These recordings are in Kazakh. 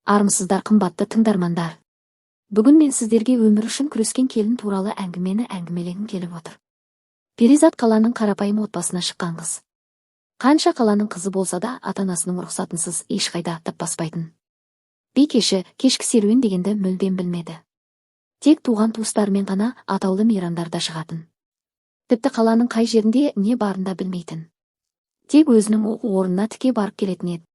Армысыздар қымбатты тыңдармандар. Бүгін мен сіздерге өмір үшін күрескен келін туралы әңгімені әңгімелегім келіп отыр. Перизат қаланың қарапайым отбасына шыққан қыз. Қанша қаланың қызы болса да ата-анасының рұқсатынсыз ешқайда аттап баспайтын. Би кешкі серуен дегенді мүлдем білмеді. Тек туған туыстарымен ғана атаулы мейрамдарда шығатын. Тіпті қаланың қай жерінде не барын да білмейтін. Тек өзінің оқу орнына тіке барып келетін еді.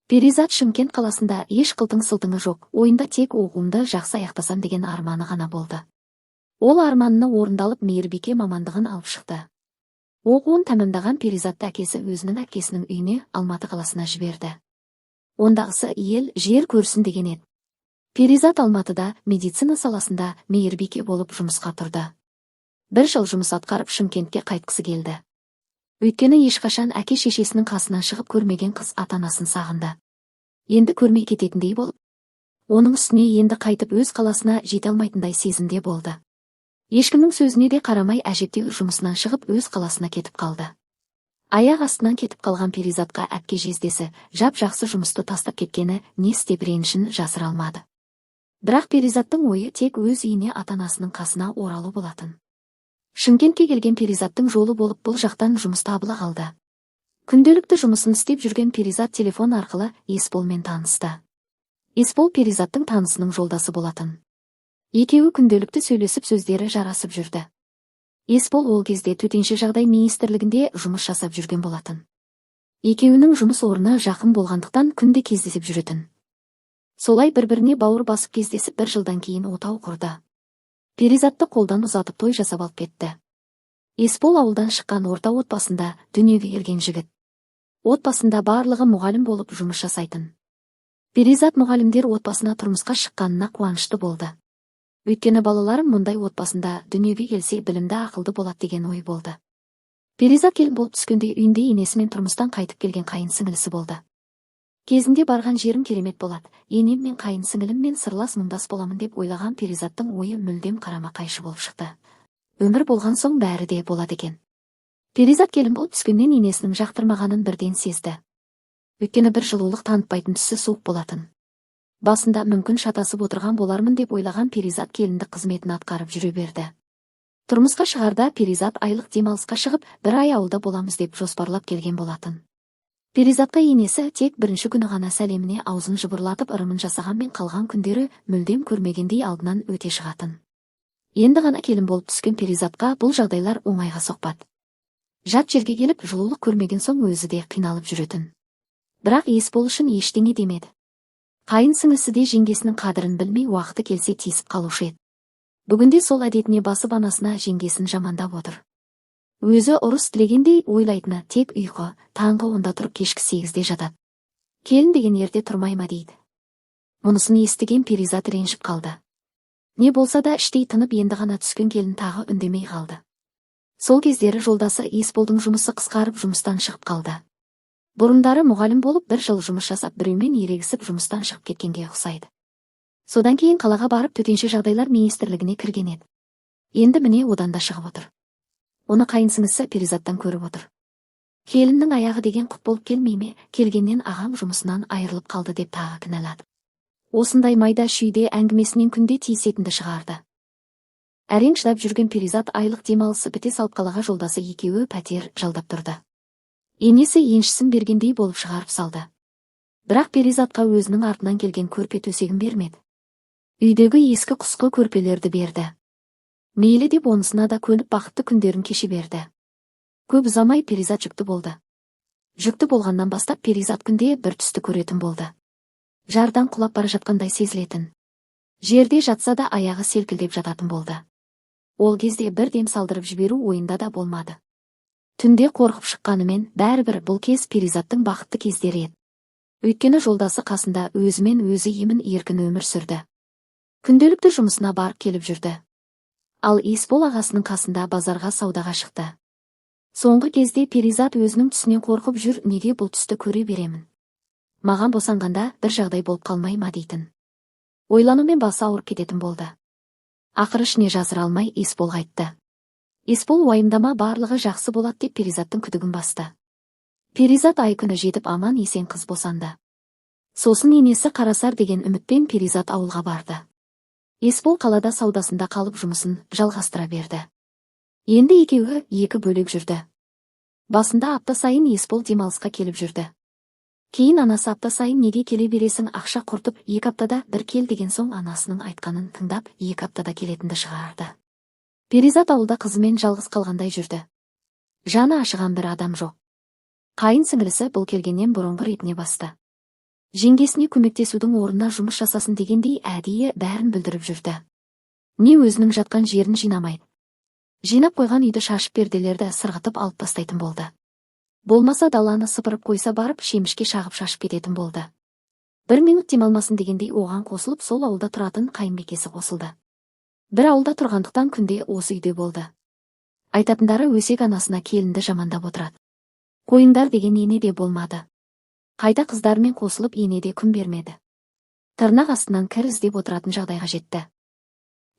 Перизат Шымкент қаласында еш қылтың-сылтыңы жоқ, ойында тек оқуымды жақсы аяқтасам деген арманы ғана болды. Ол арманына орындалып мейірбике мамандығын алып шықты. Оқуын тәмамдаған Перизатты әкесі өзінің әпкесінің үйіне Алматы қаласына жіберді. Ондағысы ел, жер көрсін деген еді. Перизат Алматыда медицина саласында мейірбике болып жұмысқа тұрды. Бір жыл жұмыс атқарып Шымкентке қайтқысы келді. Өйткені ешқашан әке-шешесінің қасынан шығып көрмеген қыз ата-анасын сағынды. Енді көрмей кететіндей болып, оның үстіне енді қайтып өз қаласына жете алмайтындай сезімде болды. Ешкімнің сөзіне де қарамай әжептеуір жұмысынан шығып өз қаласына кетіп қалды. Аяқ астынан кетіп қалған Перизатқа әпке жездесі жап-жақсы жұмысты тастап кеткені не істеп ренішін жасыра алмады. Бірақ Перизаттың ойы тек өз үйіне ата-анасының қасына оралу болатын. Шымкентке келген Перизаттың жолы болып бұл жақтан жұмыс табыла қалды. Күнделікті жұмысын істеп жүрген Перизат телефон арқылы Есболмен танысты. Есбол Перизаттың танысының жолдасы болатын. Екеуі күнделікті сөйлесіп сөздері жарасып жүрді. Есбол ол кезде төтенше жағдай министрлігінде жұмыс жасап жүрген болатын. Екеуінің жұмыс орны жақын болғандықтан күнде кездесіп жүретін. Солай бір-біріне бауыр басып кездесіп бір жылдан кейін отау құрды. Перизатты қолдан ұзатып той жасап алып кетті. Есбол ауылдан шыққан орта отбасында дүниеге келген жігіт. Отбасында барлығы мұғалім болып жұмыс жасайтын. Перизат мұғалімдер отбасына тұрмысқа шыққанына қуанышты болды. Өйткені балаларым мұндай отбасында дүниеге келсе білімді ақылды болады деген ой болды. Перизат келін болып түскенде үйінде енесімен тұрмыстан қайтып келген қайын сіңілісі болды. Кезінде барған жерім керемет болады, енем мен қайын сіңіліммен сырлас мұңдас боламын деп ойлаған Перизаттың ойы мүлдем қарама-қайшы болып шықты. Өмір болған соң бәрі де болады екен. Перизат келін болып түскеннен енесінің жақтырмағанын бірден сезді. Өйткені бір жылулық танытпайтын түсі суық болатын. Басында мүмкін шатасып отырған болармын деп ойлаған Перизат келіндік қызметін атқарып жүре берді. Тұрмысқа шығарда Перизат айлық демалысқа шығып, бір ай ауылда боламыз деп жоспарлап келген болатын. Перизатқа енесі тек бірінші күні ғана сәлеміне аузын жыбырлатып ырымын жасағанмен қалған күндері мүлдем көрмегендей алдынан өте шығатын. Енді ғана келін болып түскен Перизатқа бұл жағдайлар оңайға соқпады. Жат жерге келіп жылулық көрмеген соң өзі де қиналып жүретін. Бірақ Есбол үшін ештеңе демеді. Қайын сіңлісі де жеңгесінің қадірін білмей уақыты келсе тиісіп қалушы еді. Бүгінде сол әдетіне басып анасына жеңгесін жамандап отыр. Өзі ұрыс тілегендей ойлайтыны тек ұйқы, таңғы 10-да тұрып кешкі 8-де жатады. Келін деген ерте тұрмай ма дейді. Мұнысын естіген Перизат ренжіп қалды. Не болса да іштей тынып енді ғана түскен келін тағы үндемей қалды. Сол кездері жолдасы Есболдың жұмысы қысқарып жұмыстан шығып қалды. Бұрындары мұғалім болып бір жыл жұмыс жасап біреумен ерегісіп жұмыстан шығып кеткенге ұқсайды. Содан кейін қалаға барып төтенше жағдайлар министрлігіне кірген еді. Енді міне одан да шығып отыр. Оны қайынсіңлісі Перизаттан көріп отыр. Келіннің аяғы деген құт болып келмей ме, келгеннен ағам жұмысынан айырылып қалды деп тағы кінәлады. Осындай майда шүйде әңгімесінен күнде тиісетінді шығарды. Әрең шыдап жүрген Перизат айлық демалысы біте салып қалаға жолдасы екеуі пәтер жалдап тұрды. Енесі еншісін бергендей болып шығарып салды. Бірақ Перизатқа өзінің артынан келген көрпе төсегін бермеді. Үйдегі ескі құсқы көрпелерді берді. Мейлі деп онысына да көніп бақытты күндерін кеше берді. Көп ұзамай Перизат жүкті болды. Жүкті болғаннан бастап Перизат күнде бір түсті көретін болды. Жардан құлап бара жатқандай сезілетін. Жерде жатса да аяғы селкілдеп жататын болды. Ол кезде бір дем салдырып жіберу ойында да болмады. Түнде қорқып шыққанымен бәрібір бұл кез Перизаттың бақытты кездері еді. Өйткені жолдасы қасында өзімен өзі емін еркін өмір сүрді. Күнделікті жұмысына барып келіп жүрді. Ал Есбол ағасының қасында базарға саудаға шықты. Соңғы кезде Перизат өзінің түсінен қорқып жүр, неге бұл түсті көре беремін. Маған босанғанда бір жағдай болып қалмай ма дейтін. Ойланумен басы ауырып кететін болды. Ақыры ішіне жасыра алмай Есболға айтты. Есбол уайымдама, барлығы жақсы болады деп Перизаттың күдігін басты. Перизат ай күні жетіп аман есен қыз босанды. Сосын енесі Қарасар деген үмітпен Перизат ауылға барды. Есбол қалада саудасында қалып жұмысын жалғастыра берді. Енді екеуі екі бөлек жүрді. Басында апта сайын Есбол демалысқа келіп жүрді. Кейін анасы апта сайын неге келе бересің, ақша құртып, 2 аптада бір кел деген соң анасының айтқанын тыңдап 2 аптада келетінді шығарды. Перизат ауылда қызымен жалғыз қалғандай жүрді. Жаны ашыған бір адам жоқ. Қайын сіңілісі бұл келгеннен бұрынғы ретіне басты. Жеңгесіне көмектесудің орнына жұмыс жасасын дегендей әдейі бәрін білдіріп жүрді. Не өзінің жатқан жерін жинамайды. Жинап қойған үйді шашып перделерді сырғытып алып тастайтын болды. Болмаса даланы сыпырып қойса барып шемішке шағып шашып кететін болды. 1 минут демалмасын дегендей оған қосылып сол ауылда тұратын қайынбекесі қосылды. Бір ауылда тұрғандықтан күнде осы үйде болды. Айтатындары өсек анасына келінді жамандап отырады. Қойыңдар деген ене де болмады. Қайта қыздармен қосылып енеде күн бермеді. Тырнақ астынан кір іздеп отыратын жағдайға жетті.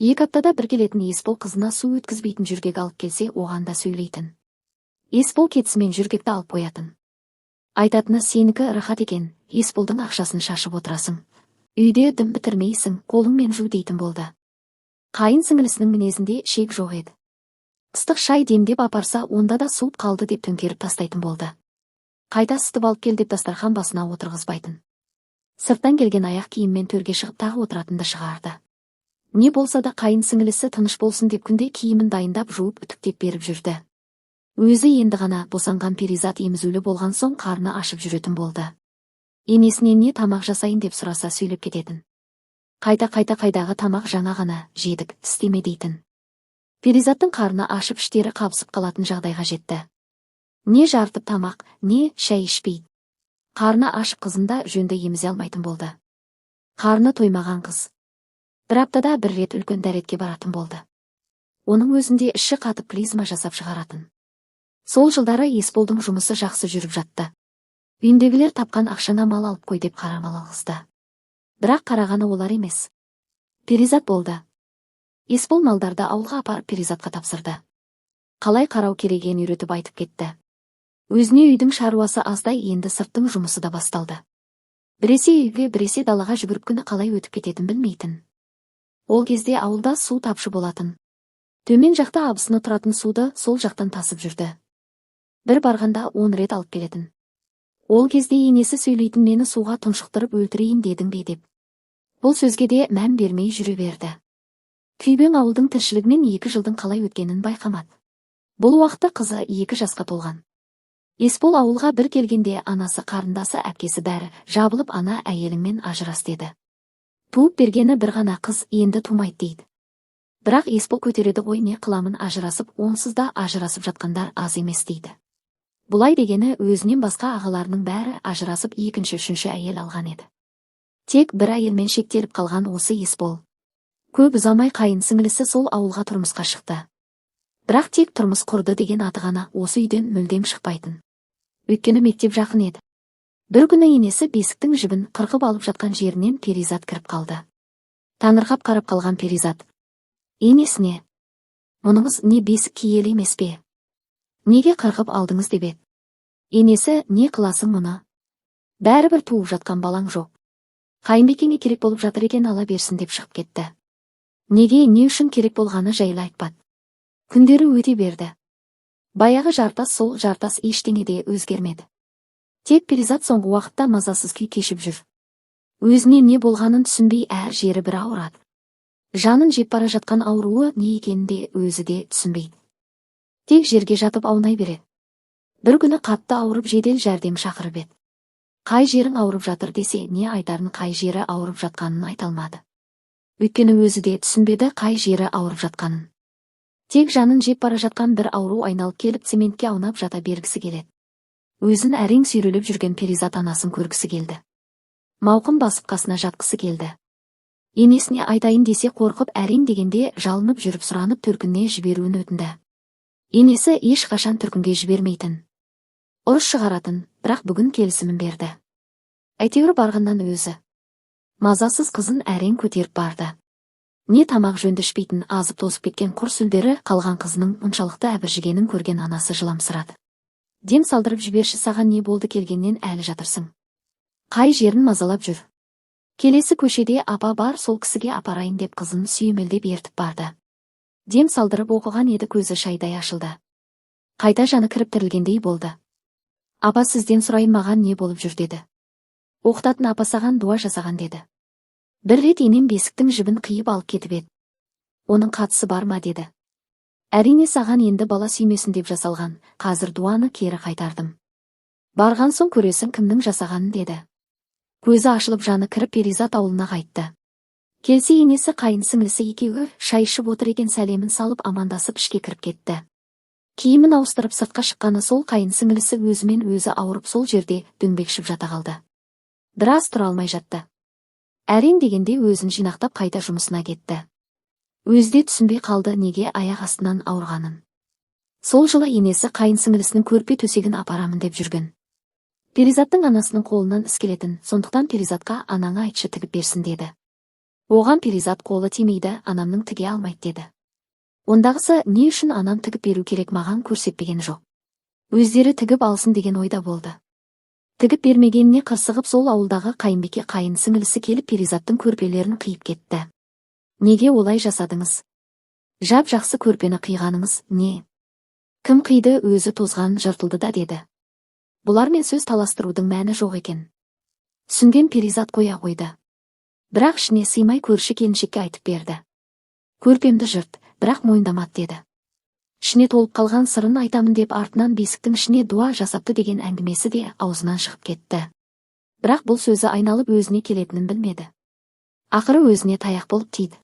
2 аптада бір келетін Есбол қызына су өткізбейтін жүргек алып келсе, оған да сөйлейтін. Есбол кетісімен жүргекті алып қоятын. Айтатыны сенікі рахат екен, Есболдың ақшасын шашып отырасың. Үйде дым бітірмейсің, қолыңмен жу дейтін болды. Қайын сіңілісінің мінезінде шек жоқ еді. Ыстық шай демдеп апарса, онда да суып қалды деп төңкеріп тастайтын болды. Қайта ысытып алып кел деп дастархан басына отырғызбайтын. Сырттан келген аяқ киіммен төрге шығып тағы отыратынды шығарды. Не болса да қайын сіңілісі тыныш болсын деп күнде киімін дайындап жуып үтіктеп беріп жүрді. Өзі енді ғана босанған Перизат емізулі болған соң қарны ашып жүретін болды. Енесінен не тамақ жасайын деп сұраса сөйлеп кететін. Қайдағы тамақ жаңа ғана жедік, істеме дейтін. Перизаттың қарны ашып іштері қабысып қалатын жағдайға жетті. Не жартып тамақ, не шай ішпейді. Қарны ашып қызында жөнді емізе алмайтын болды. Қарны тоймаған қыз. 1 аптада бір рет үлкен дәретке баратын болды. Оның өзінде іші қатып клизма жасап шығаратын. Сол жылдары Есболдың жұмысы жақсы жүріп жатты. Үйіндегілер тапқан ақшана мал алып қой деп қарамал алғызды. Бірақ қарағаны олар емес. Перизат болды. Есбол малдарды ауылға апарып Перизатқа тапсырды. Қалай қарау керегенін үйретіп айтып кетті. Өзіне үйдің шаруасы аздай, енді сырттың жұмысы да басталды. Біресе үйге, біресе далаға жүгіріп күні қалай өтіп кететін білмейтін. Ол кезде ауылда су тапшы болатын. Төмен жақта абысыны тұратын суды сол жақтан тасып жүрді. Бір барғанда 10 рет алып келетін. Ол кезде енесі сөйлейтін, мені суға тұншықтырып өлтірейін дедің бе деп. Бұл сөзге де мән бермей жүре берді. Күйбең ауылдың тіршілігінен 2 жылдың қалай өткенін байқамады. Бұл уақытта қызы 2 жасқа толған. Есбол ауылға бір келгенде анасы, қарындасы, әпкесі бәрі жабылып ана әйеліңмен ажырас деді. Туып бергені бір ғана қыз, енді тумайды дейді. Бірақ Есбол көтереді ғой, не қыламын, ажырасып, онсыз да ажырасып жатқандар аз емес дейді. Бұлай дегені өзінен басқа ағаларының бәрі ажырасып 2-3 әйел алған еді. Тек бір әйелмен шектеліп қалған осы Есбол. Көп ұзамай қайын сіңілісі сол ауылға тұрмысқа шықты. Бірақ тек тұрмыс құрды деген аты ғана, осы үйден мүлдем шықпайтын. Өйткені мектеп жақын еді. Бір күні енесі бесіктің жібін қырқып алып жатқан жерінен Перизат кіріп қалды. Таңырқап қарап қалған Перизат енесіне: мұныңыз не бесік киелі емес пе? Неге қырқып алдыңыз деп еді. Енесі: не қыласың мұны? Бәрібір туып жатқан балаң жоқ. Қайынбекеңе керек болып жатыр екен, ала берсін деп шығып кетті. Неге, не үшін керек болғаны жайлы айтпады. Күндері өте берді. Баяғы жартас сол жартас, ештеңе де өзгермеді. Тек Перизат соңғы уақытта мазасыз күй кешіп жүр. Өзіне не болғанын түсінбей әр жері бір ауырады. Жанын жеп бара жатқан ауруы не екенін де өзі де түсінбейді. Тек жерге жатып аунай береді. Бір күні қатты ауырып жедел жәрдем шақырып еді. Қай жерің ауырып жатыр десе, не айтарын, қай жері ауырып жатқанын айта алмады. Өйткені өзі де түсінбеді қай жері ауырып жатқанын. Тек жанын жеп бара жатқан бір ауру айналып келіп цементке аунап жата бергісі келеді. Өзін әрең сүйрелеп жүрген Перизат анасын көргісі келді. Мауқын басып қасына жатқысы келді. Енесіне айтайын десе қорқып, әрең дегенде жалынып жүріп сұранып төркініне жіберуін өтінді. Енесі ешқашан төркінге жібермейтін. Ұрыс шығаратын, бірақ бүгін келісімін берді. Әйтеуір барғаннан өзі мазасыз қызын әрең көтеріп барды. Не тамақ жөнді ішпейтін, азып тозып кеткен құр сүлдері қалған қызының мұншалықты әбіржігенін көрген анасы жыламсырады. Дем салдырып жіберші, саған не болды, келгеннен әлі жатырсың. Қай жерін мазалап жүр? Келесі көшеде апа бар, сол кісіге апарайын деп қызын сүйемелдеп ертіп барды. Дем салдырып оқыған еді, көзі шайдай ашылды. Қайта жаны кіріп тірілгендей болды. Апа, сізден сұрайын, маған не болып жүр деді. Оқытатын апа саған дуа жасаған деді. Бір рет енем бесіктің жібін қиып алып кетіп еді. Оның қатысы бар ма деді. Әрине, саған енді бала сүймесін деп жасалған, қазір дуаны кері қайтардым. Барған соң көресің кімнің жасағанын деді. Көзі ашылып жаны кіріп Перизат ауылына қайтты. Келсе енесі қайын сіңлісі екеуі шай ішіп отыр екен, сәлемін салып амандасып ішке кіріп кетті. Киімін ауыстырып сыртқа шыққаны сол қайын сіңлісі өзімен өзі ауырып сол жерде дөңбекшіп жата қалды. Біраз тұра алмай жатты. Әрен дегенде өзін жинақтап қайта жұмысына кетті. Өзі де түсінбей қалды неге аяқ астынан ауырғанын. Сол жылы енесі қайын сіңлісінің көрпе төсегін апарамын деп жүрген. Перизаттың анасының қолынан іс келетін, сондықтан Перизатқа анаңа айтшы тігіп берсін деді. Оған Перизат қолы тимейді, анамның тіге алмайды деді. Ондағысы не үшін анам тігіп беру керек, маған көрсетпеген жоқ. Өздері тігіп алсын деген ойда болды. Тігіп бермегеніне қырсығып сол ауылдағы қайынбике қайын сіңлісі келіп Перизаттың көрпелерін қиып кетті. Неге олай жасадыңыз? Жап жақсы көрпені қиғаныңыз не? Кім қиды, өзі тозған жыртылды да деді. Бұлармен сөз таластырудың мәні жоқ екен. Түсінген Перизат қоя қойды. Бірақ ішіне сыймай көрші келіншекке айтып берді. Көрпемді жырт, бірақ мойындамады деді. Ішіне толып қалған сырын айтамын деп артынан бесіктің ішіне дуа жасапты деген әңгімесі де аузынан шығып кетті. Бірақ бұл сөзі айналып өзіне келетінін білмеді. Ақыры өзіне таяқ болып тиді.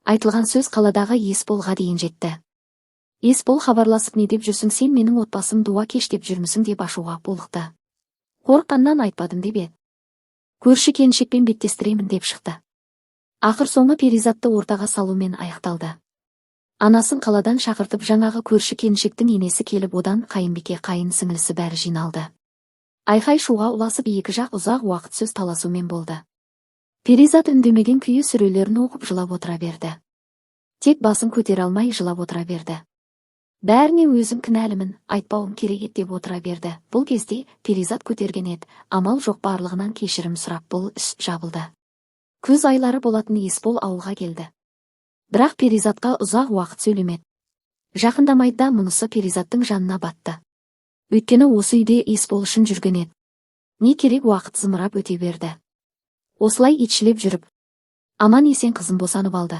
Айтылған сөз қаладағы Есболға дейін жетті. Есбол хабарласып, не деп жүрсің сен, менің отбасым дуа кеш деп жүрмісің деп ашуға булықты. Қорыққаннан айтпадым деп еді. Көрші келіншекпен беттестіремін деп шықты. Ақыр соңы Перизатты ортаға салумен аяқталды. Анасын қаладан шақыртып жаңағы көрші келіншектің енесі келіп, одан қайынбике қайын сіңлісі бәрі жиналды. Айқай шуға ұласып екі жақ ұзақ уақыт сөз таласумен болды. Перизат үндемеген күйі сүрелерін оқып жылап отыра берді. Тек басын көтере алмай жылап отыра берді. Бәріне өзім кінәлімін, айтпауым керек ет деп отыра берді. Бұл кезде Перизат көтерген еді, амал жоқ, барлығынан кешірім сұрап бұл іс жабылды. Күз айлары болатын Есбол ауылға келді. Бірақ Перизатқа ұзақ уақыт сөйлемеді. Жақындамайды да мұнысы Перизаттың жанына батты. Өйткені осы үйде Есбол үшін жүрген еді. Не керек, уақыт зымырап өте берді. Осылай итшілеп жүріп, аман есен қызын босанып алды.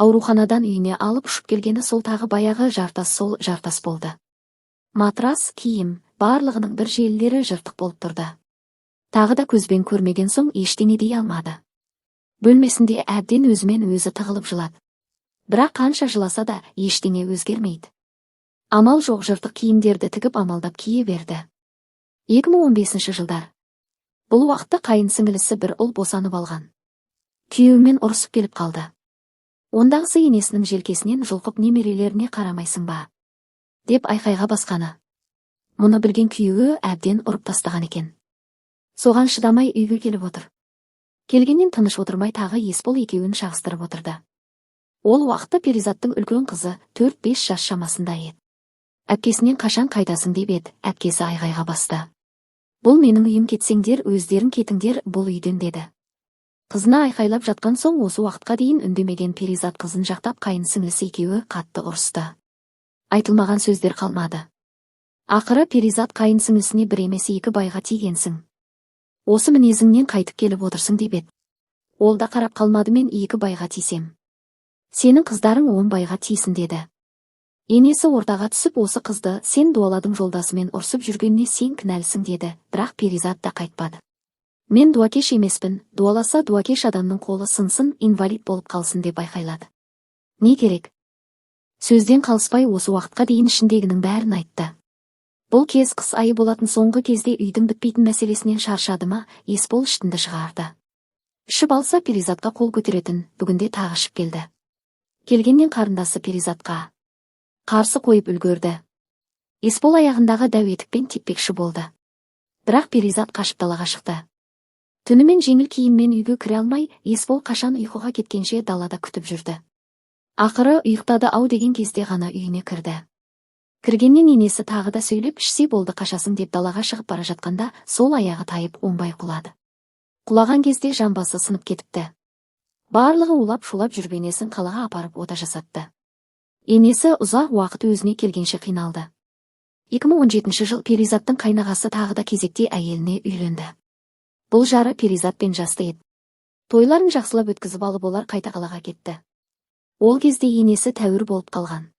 Ауруханадан үйіне алып ұшып келгені сол тағы баяғы жартас, сол жартас болды. Матрас, киім, барлығының бір желілері жыртық болып тұрды. Тағы да көзбен көрмеген соң ештеңе дей алмады. Бөлмесінде әбден өзімен өзі тығылып жылады. Бірақ қанша жыласа да ештеңе өзгермейді. Амал жоқ, жыртық киімдерді тігіп амалдап кие берді. 2015 жылдар. Бұл уақытта қайын сіңлісі бір ұл босанып алған. Күйеуімен ұрысып келіп қалды. Ондағысы енесінің желкесінен жұлқып, немерелеріне қарамайсың ба деп айқайға басқаны. Мұны білген күйеуі әбден ұрып тастаған екен. Соған шыдамай үйге келіп отыр. Келгеннен тыныш отырмай тағы Есбол екеуін шағыстырып отырды. Ол уақытта Перизаттың үлкен қызы 4-5 жас шамасында еді. Әпкесінен қашан қайтасың деп еді, әпкесі айғайға басты. Бұл менің үйім, кетсеңдер өздерің кетіңдер бұл үйден деді. Қызына айқайлап жатқан соң осы уақытқа дейін үндемеген Перизат қызын жақтап, қайын сіңлісі екеуі қатты ұрысты. Айтылмаған сөздер қалмады. Ақыры Перизат қайын сіңлісіне бір емес екі байға тигенсің. Осы мінезіңнен қайтып келіп отырсың деп еді. Ол да қарап қалмады, мен екі байға тисем, сенің қыздарың 10 байға тисін деді. Енесі ортаға түсіп, осы қызды сен дуаладың, жолдасымен ұрсып жүргеніне сен кінәлісің деді. Бірақ Перизат да қайтпады. Мен дуакеш емеспін, дуаласа дуакеш адамның қолы сынсын, инвалид болып қалсын деп айқайлады. Не керек? Сөзден қалыспай осы уақытқа дейін ішіндегінің бәрін айтты. Бұл кез қыс айы болатын, соңғы кезде үйдің бітпейтін мәселесінен шаршады ма, Есбол іштінді шығарды. Ішіп алса Перизатқа қол көтеретін, бүгінде тағы ішіп келді. Келгеннен қарындасы Перизатқа қарсы қойып үлгерді. Есбол аяғындағы дәу етікпен теппекші болды. Бірақ Перизат қашып далаға шықты. Түнімен жеңіл киіммен үйге кіре алмай, Есбол қашан ұйқыға кеткенше далада күтіп жүрді. Ақыры ұйықтады ау деген кезде ғана үйіне кірді. Кіргеннен енесі тағы да сөйлеп, ішсе болды қашасың деп далаға шығып бара жатқанда, сол аяғы тайып оңбай құлады. Құлаған кезде жамбасы сынып кетіпті. Барлығы улап-шулап жүріп енесін қалаға апарып ота жасатты. Енесі ұзақ уақыт өзіне келгенше қиналды. 2017 жыл Перизаттың қайнағасы тағы да кезекте әйеліне үйленді. Бұл жары Перизатпен жасты еді. Тойларын жақсылап өткізіп алып олар қайта қалаға кетті. Ол кезде енесі тәуір болып қалған.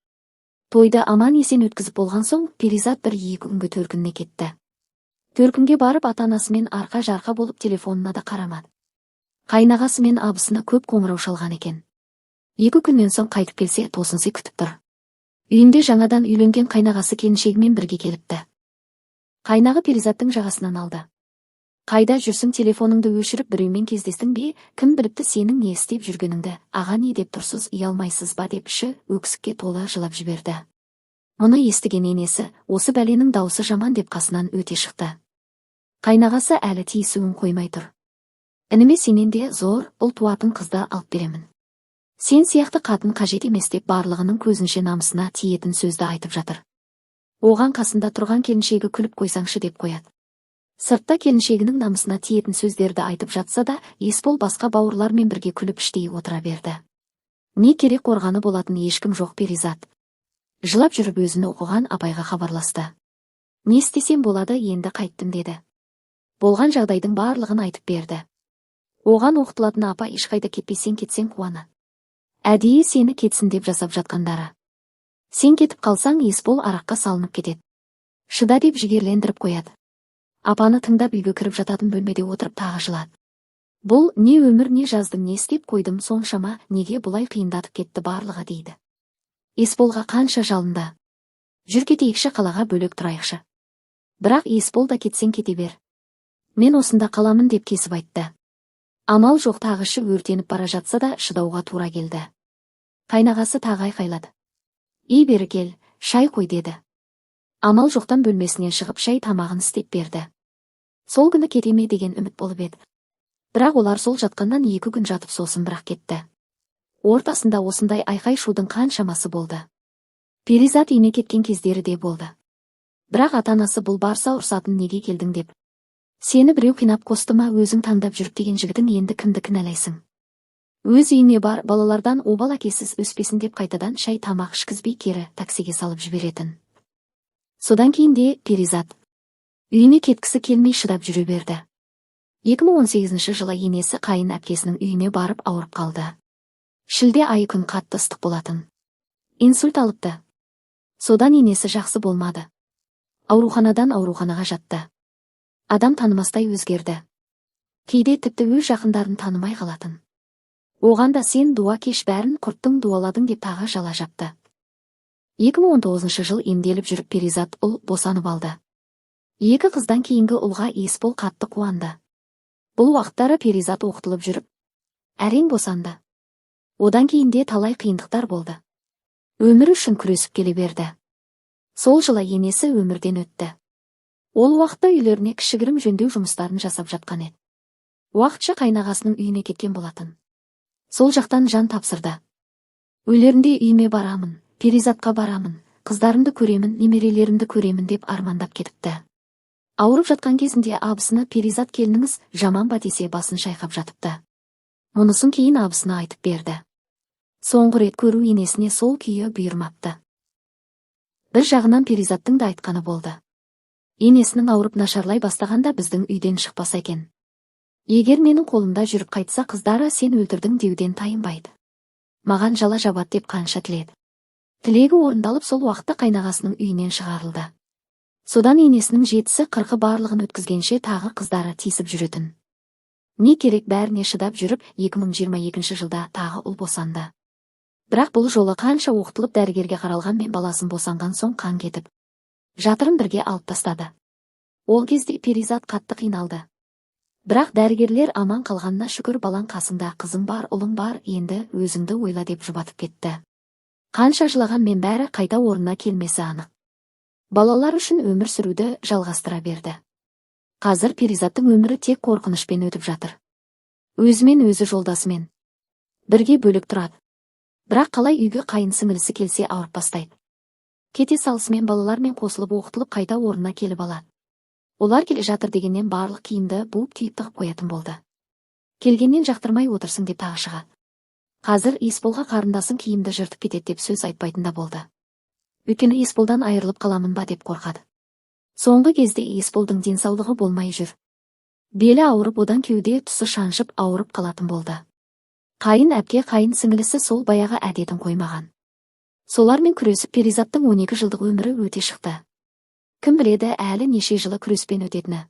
Тойды аман есен өткізіп болған соң, Перизат бір-екі күнге төркініне кетті. Төркінге барып ата-анасымен арқа-жарқа болып телефонына да қарамады. Қайнағасы мен абысына көп қоңырау шалған екен. 2 күннен соң қайтып келсе, тосынсый күтіп тұр. Үйінде жаңадан үйленген қайнағасы келіншегімен бірге келіпті. Қайнағы Перизаттың жағасынан алды. Қайда жүрсің, телефоныңды өшіріп біреумен кездестің бе, кім біліпті сенің не істеп жүргеніңді, аға не деп тұрсыз, ұялмайсыз ба деп іші өксікке толы жылап жіберді. Мұны естіген енесі, осы бәленің даусы жаман деп қасынан өте шықты. Қайнағасы әлі тиісуін қоймай тұр. Ініме сенен де зор ұл туатын қызды алып беремін. Сен сияқты қатын қажет емес деп барлығының көзінше намысына тиетін сөзді айтып жатыр. Оған қасында тұрған келіншегі күліп қойсаңшы деп қояды. Сыртта келіншегінің намысына тиетін сөздерді айтып жатса да, Есбол басқа бауырлармен бірге күліп іштей отыра берді. Не керек, қорғаны болатын ешкім жоқ. Перизат жылап жүріп өзін оқыған апайға хабарласты. Не істесем болады, енді қайттым деді. Болған жағдайдың барлығын айтып берді. Оған оқытылатын апай, ешқайда кетпесең кетсең қуаны. Әдейі сені кетсін деп жасап жатқандары. Сен кетіп қалсаң, Есбол араққа салынып кетеді. Шыда деп жігерлендіріп қояды. Апаны тыңдап үйге кіріп жататын бөлмеде отырып тағы жылады. Бұл не өмір, не жаздым, не істеп қойдым соншама, неге бұлай қиындатып кетті барлығы дейді. Есболға қанша жалынды. Жүр кетейікші, қалаға бөлек тұрайықшы. Бірақ Есбол да кетсең кете бер. Мен осында қаламын деп кесіп айтты. Амал жоқ, тағышы өртеніп бара жатса да шыдауға тура келді. Қайнағасы тағы айқайлады. Бері кел, шай қой деді. Амал жоқтан бөлмесінен шығып шай тамағын істеп берді. Сол күні кетеме деген үміт болып еді. Бірақ олар сол жатқаннан 2 күн жатып сосын бірақ кетті. Ортасында осындай айқай-шудың қаншамасы болды. Перизат үйіне кеткен кездері де болды. Бірақ ата-анасы бұл барса ұрсатын, неге келдің деп. Сені біреу қинап қосты ма, өзің таңдап жүріп деген жігітің, енді кімді кінәлайсың? Өз үйіне бар, балалардан обал әкесіз өспесін деп қайтадан шай тамақ ішкізбей кері таксиге салып жіберетін. Содан кейін де Перизат үйіне кеткісі келмей шыдап жүре берді. 2018 жылы енесі қайын әпкесінің үйіне барып ауырып қалды. Шілде айы, күн қатты ыстық болатын. Инсульт алыпты. Содан енесі жақсы болмады. Ауруханадан ауруханаға жатты. Адам танымастай өзгерді. Кейде тіпті өз жақындарын танымай қалатын. Оған да сен дуа кеш, бәрін құрттың, дуаладың деп тағы жала жапты. 2019 жыл емделіп жүріп Перизат ұл босанып алды. 2 қыздан кейінгі ұлға Есбол қатты қуанды. Бұл уақыттары Перизат оқытылып жүріп әрең босанды. Одан кейінде талай қиындықтар болды. Өмір үшін күресіп келе берді. Сол жылы енесі өмірден өтті. Ол уақытта үйлеріне кішігірім жөндеу жұмыстарын жасап жатқан еді. Уақытша қайнағасының үйіне кеткен болатын. Сол жақтан жан тапсырды. Үйлерінде үйіме барамын, Перизатқа барамын, қыздарымды көремін, немерелерімді көремін деп армандап кетіпті. Ауырып жатқан кезінде абысына, Перизат келініңіз жаман ба десе басын шайқап жатыпты. Мұнысын кейін абысына айтып берді. Соңғы рет көру енесіне сол күйі бұйырмапты. Бір жағынан Перизаттың да айтқаны болды. Енесінің ауырып нашарлай бастағанда біздің үйден шықпаса екен. Егер менің қолымда жүріп қайтса, қыздары сен өлтірдің деуден тайынбайды. Маған жала жабат деп қанша тіледі. Тілегі орындалып сол уақытта қайнағасының үйінен шығарылды. Содан енесінің 70-40 барлығын өткізгенше тағы қыздары тиісіп жүретін. Не керек, бәріне шыдап жүріп 2022 жылда тағы ұл босанды. Бірақ бұл жолы қанша оқытылып дәрігерге қаралған мен баласын босанған соң қан кетіп жатырын бірге алып тастады. Ол кезде Перизат қатты қиналды. Бірақ дәрігерлер аман қалғанына шүкір, балаң қасыңда, қызың бар, ұлың бар, енді өзіңді ойла деп жұбатып кетті. Қанша жылаған мен бәрі қайта орнына келмесі анық. Балалар үшін өмір сүруді жалғастыра берді. Қазір Перизаттың өмірі тек қорқынышпен өтіп жатыр. Өзімен өзі жолдасымен бірге бөлек тұрады. Бірақ қалай үйге қайын сіңілісі келсе ауырып бастайды. Кете салысымен балалармен қосылып оқытылып қайта орнына келіп алады. Олар келе жатыр дегеннен барлық киімді буып түйіп тығып қоятын болды. Келгеннен жақтырмай отырсың деп тағы шығады. Қазір Есболға қарындасың киімді жыртып кетеді деп сөз айтпайтын да болды. Өйткені Есболдан айырылып қаламын ба деп қорқады. Соңғы кезде Есболдың денсаулығы болмай жүр. Белі ауырып, одан кеуде тұсы шаншып ауырып қалатын болды. Қайын әпке, қайын сіңілісі сол баяғы әдетін қоймаған. Солармен күресіп Перизаттың 12 жылдық өмірі өте шықты. Кім біледі, әлі неше жылы күреспен өтетіні.